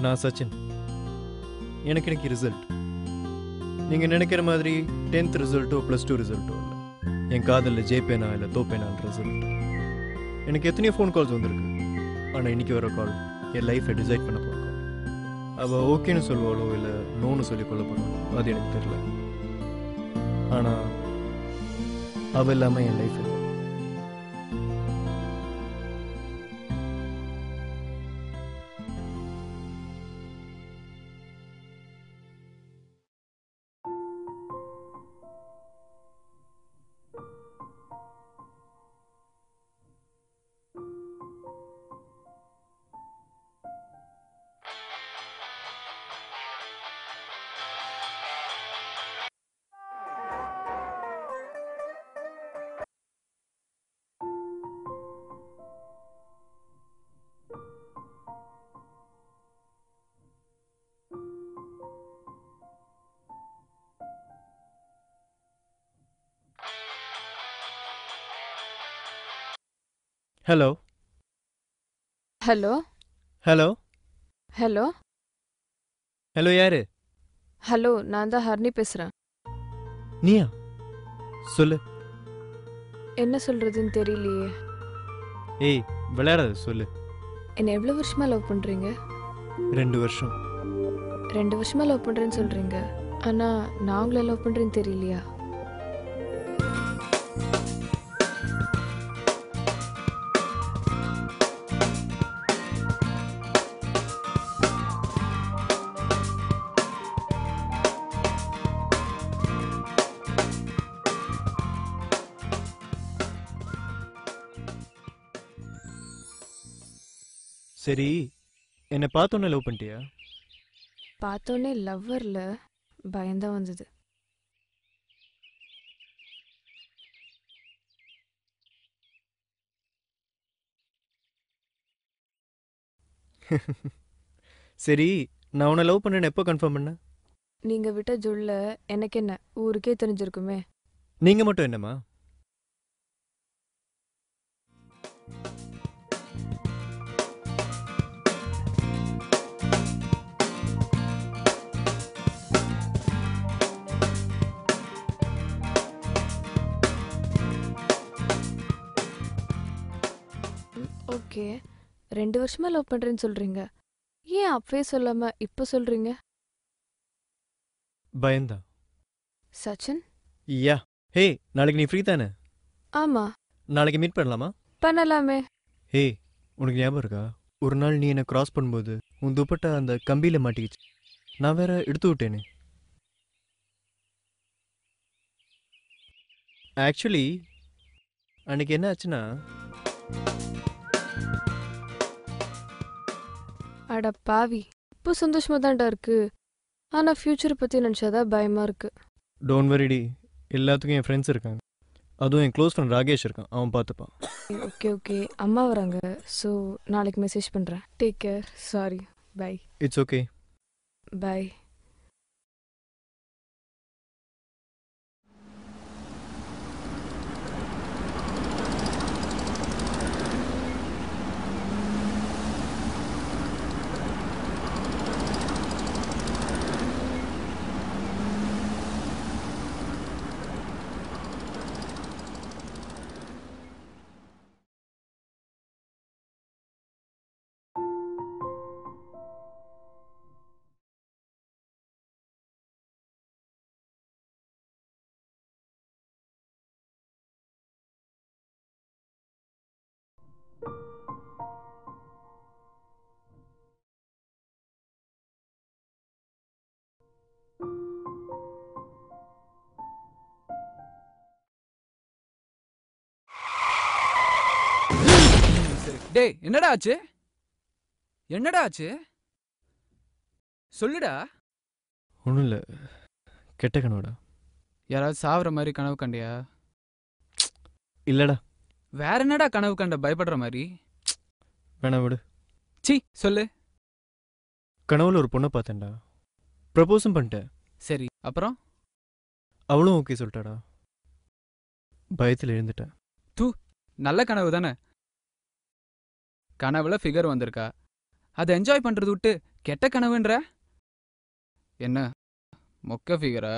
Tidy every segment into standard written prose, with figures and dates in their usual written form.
நான் சச்சின். எனக்கு இன்னைக்கு ரிசல்ட். நீங்கள் நினைக்கிற மாதிரி 10th ரிசல்ட்டோ +2 ரிசல்ட்டோ இல்லை. என் காதலில் ஜெயிப்பேனா இல்லை தோப்பேனான் ரிசல்ட். எனக்கு எத்தனையோ ஃபோன் கால்ஸ் வந்திருக்கு. ஆனால் இன்னைக்கு வர கால் என் லைஃப்பை டிசைட் பண்ண போகிற கால். அவள் ஓகேன்னு சொல்லுவாளோ இல்லை நோன்னு சொல்லி கொள்ள போகிறாளோ அது எனக்கு தெரியல. ஆனால் அவள் இல்லாமல் என் லைஃப் இல்லை. Hello hello hello hello hello யாரு? ஹலோ, நான் தான் ஹர்னி பேசுகிறேன். நீயா? சொல்லு. என்ன சொல்கிறதுன்னு தெரியலையே. ஏய் விளையாடாத, சொல்லு. என்னை எவ்வளோ வருஷமாக லவ் பண்ணுறீங்க? 2 வருஷம். 2 வருஷமாக லவ் பண்ணுறேன்னு சொல்கிறீங்க. ஆனால் நான் உங்களை லவ் பண்ணுறேன்னு தெரியலையா? சரி, என்னை பார்த்தோன்னே லவ் பண்ணிட்டியா? பார்த்தோன்னே லவ்வரில் பயந்தான் வந்தது. சரி, நான் உன்னை லவ் பண்ணேன்னு எப்போ கன்ஃபார்ம் பண்ண? நீங்கள் விட்ட ஜொல்ல எனக்கு என்ன ஊருக்கே தெரிஞ்சிருக்குமே. நீங்கள் மட்டும் என்னம்மா? ஓகே, 2 வருஷமாக லவ் பண்ணுறேன்னு சொல்கிறீங்க. ஏன் அப்பவே சொல்லாமல் இப்போ சொல்கிறீங்க? பயந்தா. சச்சின்? யா. ஹே, நாளைக்கு நீ ஃப்ரீ தானே? ஆமாம். நாளைக்கு மீட் பண்ணலாமா? பண்ணலாமே. ஹே, உனக்கு ஞாபகம் இருக்கா? ஒரு நாள் நீ என்னை கிராஸ் பண்ணும்போது உன் துப்பட்டா அந்த கம்பியில் மாட்டிக்கிச்சு. நான் வேற எடுத்து விட்டேனே. ஆக்சுவலி அன்னைக்கு என்ன ஆச்சுன்னா, அட பாவி, இப்போ சந்தோஷமாக தான்டா இருக்கு. ஆனால் ஃப்யூச்சரை பற்றி நினச்சாதான் பயமாக இருக்கு. டோன்ட் வரிடி, எல்லாத்துக்கும் என் ஃப்ரெண்ட்ஸ் இருக்காங்க. அதுவும் என் க்ளோஸ் ஃப்ரெண்ட் ராகேஷ் இருக்கான், அவன் பார்த்துப்பான். ஓகே ஓகே, அம்மா வராங்க. ஸோ நாளைக்கு மெசேஜ் பண்ணுறேன். Take care. Sorry. Bye. It's okay. Bye. டேய், என்னடா ஆச்சு? என்னடா ஆச்சு? சொல்லுடா. ஒன்றும் இல்லை, கெட்ட கனவுடா. யாராவது சாவற மாதிரி கனவு கண்டியா? இல்லைடா. வேற என்னடா கனவு கண்ட பயப்படுற மாதிரி? வேணா விடு. சி சொல்லு. கனவுல ஒரு பொண்ணை பார்த்தேன்டா, ப்ரப்போஸும் பண்ணிட்டேன். சரி, அப்புறம்? அவளும் ஓகே சொல்லிட்டாடா. பயத்தில் எழுந்துட்டேன். நல்ல கனவு தானே. கனவுல ஃபிகர் வந்திருக்கா, அதை என்ஜாய் பண்றது விட்டு கெட்ட கனவுன்ற என்ன? மொக்க ஃபிகரா?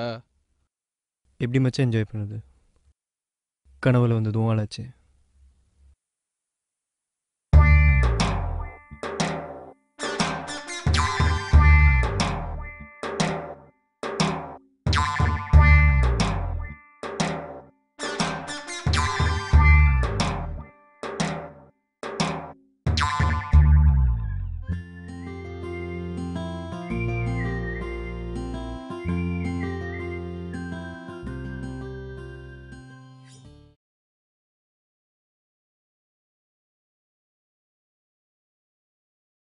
எப்படி மச்சான் என்ஜாய் பண்ணுது? கனவுல வந்ததும் ஆளாச்சு.